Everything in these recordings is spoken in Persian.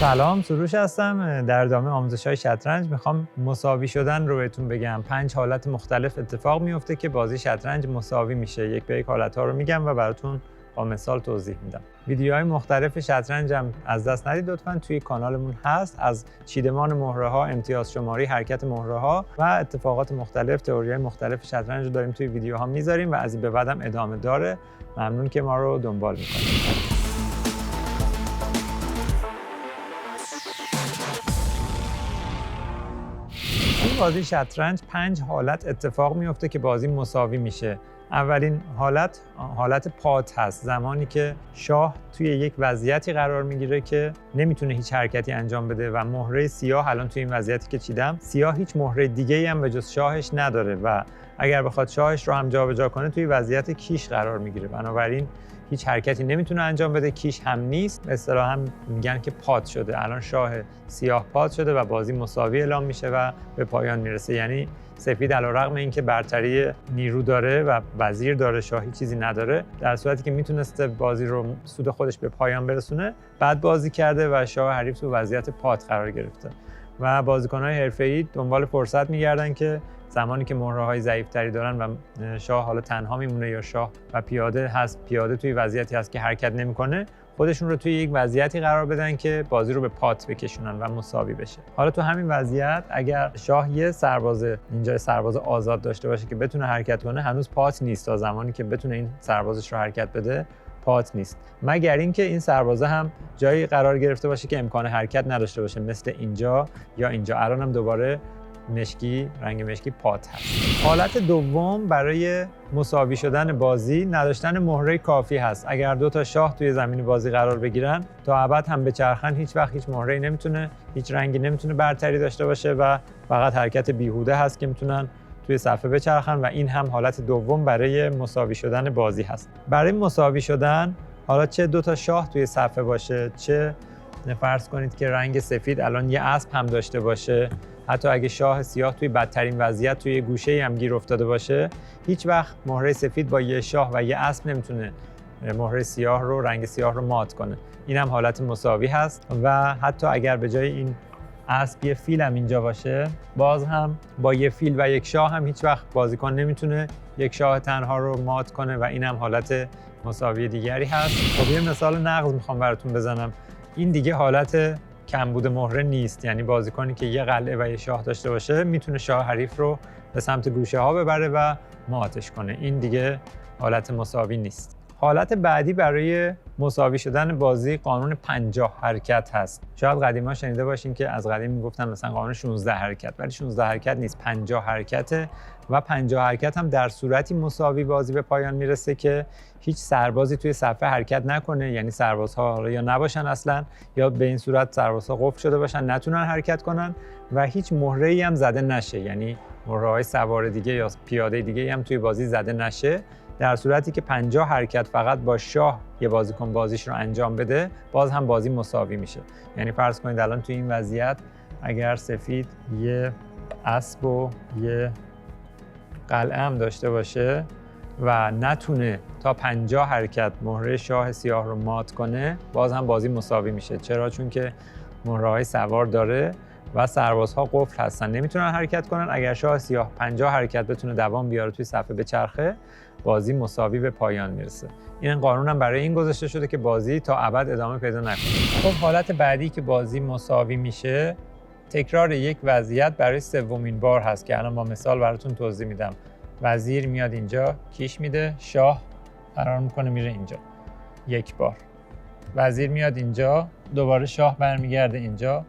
سلام، سروش هستم. در ادامه آموزش‌های شطرنج میخوام مساوی شدن رو بهتون بگم. 5 حالت مختلف اتفاق میفته که بازی شطرنج مساوی میشه. یک به یک حالت‌ها رو میگم و براتون با مثال توضیح میدم. ویدیوهای مختلف شطرنج هم از دست ندید لطفاً، توی کانالمون هست. از چیدمان مهره‌ها، امتیاز شماری، حرکت مهره‌ها و اتفاقات مختلف، تئوری‌های مختلف شطرنج رو داریم توی ویدیوها میذاریم و از این به بعدم ادامه داره. ممنون که ما رو دنبال میکنید. این بازی شطرنج 5 حالت اتفاق میفته که بازی مساوی میشه. اولین حالت پات هست، زمانی که شاه توی یک وضعیتی قرار میگیره که نمیتونه هیچ حرکتی انجام بده و مهره سیاه الان توی این وضعیتی که چیدم، سیاه هیچ مهره دیگه‌ای هم به جز شاهش نداره و اگر بخواد شاهش رو هم جابجا کنه توی وضعیت کیش قرار میگیره. بنابراین هیچ حرکتی نمیتونه انجام بده، کیش هم نیست. اصطلاحاً هم میگن که پات شده. الان شاه سیاه پات شده و بازی مساوی اعلام میشه و به پایان میرسه. یعنی سفید علیرغم اینکه برتری نیرو داره و وزیر داره، شاهی چیزی نداره، در صورتی که میتونسته بازی رو سود خودش به پایان برسونه، بعد بازی کرده و شاه حریف تو وضعیت پات قرار گرفته و بازیکن‌های حرفه‌ای دنبال فرصت میگردن که زمانی که مهره‌های ضعیف‌تری دارن و شاه حالا تنها میمونه یا شاه و پیاده هست، پیاده توی وضعیتی هست که حرکت نمی‌کنه، خودشون رو توی یک وضعیتی قرار بدن که بازی رو به پات بکشونن و مساوی بشه. حالا تو همین وضعیت اگر شاه یه اینجا سرباز آزاد داشته باشه که بتونه حرکت کنه، هنوز پات نیست. تا زمانی که بتونه این سربازش رو حرکت بده پات نیست، مگر اینکه این سربازه هم جایی قرار گرفته باشه که امکان حرکت نداشته باشه، مثل اینجا یا اینجا. الان هم دوباره رنگ مشکی پات هست. حالت دوم برای مساوی شدن بازی نداشتن مهره کافی هست. اگر 2 تا شاه توی زمین بازی قرار بگیرن، تا ابد هم بچرخن، هیچ وقت هیچ مهره‌ای نمیتونه، هیچ رنگی نمیتونه برتری داشته باشه و فقط حرکت بیهوده هست که میتونن توی صفحه بچرخن و این هم حالت دوم برای مساوی شدن بازی هست. برای مساوی شدن حالا چه 2 تا شاه توی صفحه باشه، چه فرض کنید که رنگ سفید الان یه اسب هم داشته باشه، حتی اگه شاه سیاه توی بدترین وضعیت توی گوشه‌ای هم گیر افتاده باشه، هیچ وقت مهره سفید با یه شاه و یه اسب نمیتونه مهره سیاه رو، رنگ سیاه رو مات کنه. این هم حالت مساوی هست و حتی اگر به جای این اسب یه فیل هم اینجا باشه، باز هم با یه فیل و یک شاه هم هیچ وقت بازیکن نمیتونه یک شاه تنها رو مات کنه و این هم حالت مساوی دیگری هست. خب یه مثال نقض میخوام براتون بزنم. این دیگه حالت کمبود مهره نیست، یعنی بازیکنی که یه قلعه و یه شاه داشته باشه میتونه شاه حریف رو به سمت گوشه ها ببره و ماتش کنه. این دیگه حالت مساوی نیست. حالت بعدی برای مساوی شدن بازی قانون 50 حرکت هست. شاید قدیما شنیده باشین که از قدیم میگفتن مثلا قانون 16 حرکت، ولی 16 حرکت نیست، 50 حرکته و 50 حرکت هم در صورتی مساوی بازی به پایان میرسه که هیچ سربازی توی صفحه حرکت نکنه، یعنی سربازها یا نباشن اصلا، یا به این صورت سربازها قفل شده باشن نتونن حرکت کنن و هیچ مهره‌ای هم زده نشه، یعنی مهره‌های سوار دیگه یا پیاده دیگه هم توی بازی زده نشه. در صورتی که 50 حرکت فقط با شاه یه بازیکن بازیش رو انجام بده، باز هم بازی مساوی میشه. یعنی فرض کنید الان توی این وضعیت اگر سفید یه اسب و یه قلعه هم داشته باشه و نتونه تا 50 حرکت مهره شاه سیاه رو مات کنه، باز هم بازی مساوی میشه. چرا؟ چون که مهره‌های سوار داره و سربازها قفل هستن، نمیتونن حرکت کنن. اگر شاه سیاه 50 حرکت بتونه دوام بیاره توی صفحه بچرخه، بازی مساوی به پایان میرسه. این قانون هم برای این گذاشته شده که بازی تا ابد ادامه پیدا نکنه. خب حالت بعدی که بازی مساوی میشه، تکرار یک وضعیت برای سومین بار هست که الان با مثال براتون توضیح میدم. وزیر میاد اینجا، کیش میده، شاه فرار میکنه میره اینجا. یک بار. وزیر میاد اینجا، دوباره شاه برمیگرده اینجا.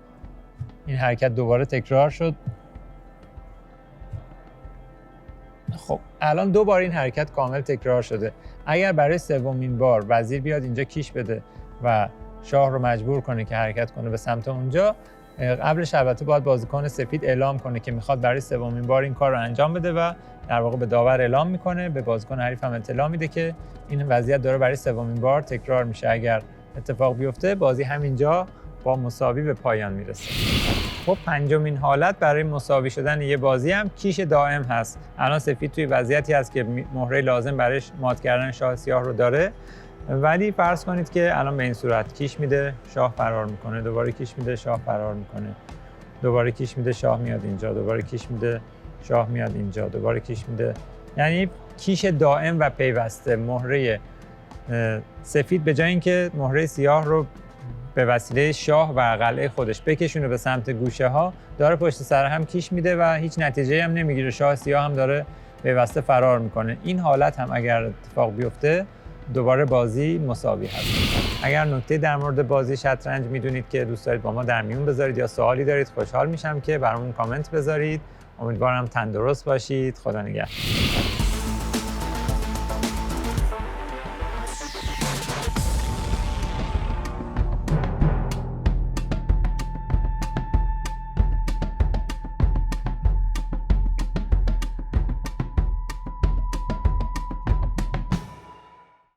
این حرکت دوباره تکرار شد. خب الان 2 بار این حرکت کامل تکرار شده. اگر برای سومین بار وزیر بیاد اینجا کیش بده و شاه رو مجبور کنه که حرکت کنه به سمت اونجا، قبلش البته باید بازیکن سفید اعلام کنه که میخواد برای سومین بار این کار رو انجام بده و در واقع به داور اعلام میکنه، به بازیکن حریف هم اطلاع میده که این وضعیت داره برای سومین بار تکرار میشه. اگر اتفاق بیفته، بازی همینجا با مساوی به پایان میرسه. خب پنجمین حالت برای مساوی شدن یه بازی هم کیش دائم هست. الان سفید توی وضعیتی هست که مهره لازم برای مات کردن شاه سیاه رو داره ولی فرض کنید که الان به این صورت کیش میده، شاه فرار میکنه، دوباره کیش میده، شاه فرار میکنه، دوباره کیش میده، شاه میاد اینجا، دوباره کیش میده، شاه میاد اینجا، دوباره کیش میده. یعنی کیش دائم و پیوسته. مهره سفید به جای اینکه مهره سیاه رو به وسیله شاه و قلعه خودش بکشونه به سمت گوشه ها، داره پشت سر هم کیش میده و هیچ نتیجه هم نمیگیره. شاه سیاه هم داره پیوسته فرار میکنه. این حالت هم اگر اتفاق بیفته دوباره بازی مساوی هست. اگر نکته در مورد بازی شطرنج میدونید که دوست دارید با ما در میون بذارید یا سوالی دارید، خوشحال میشم که برامون کامنت بذارید. امیدوارم تندرست باشید. خدا نگهدار.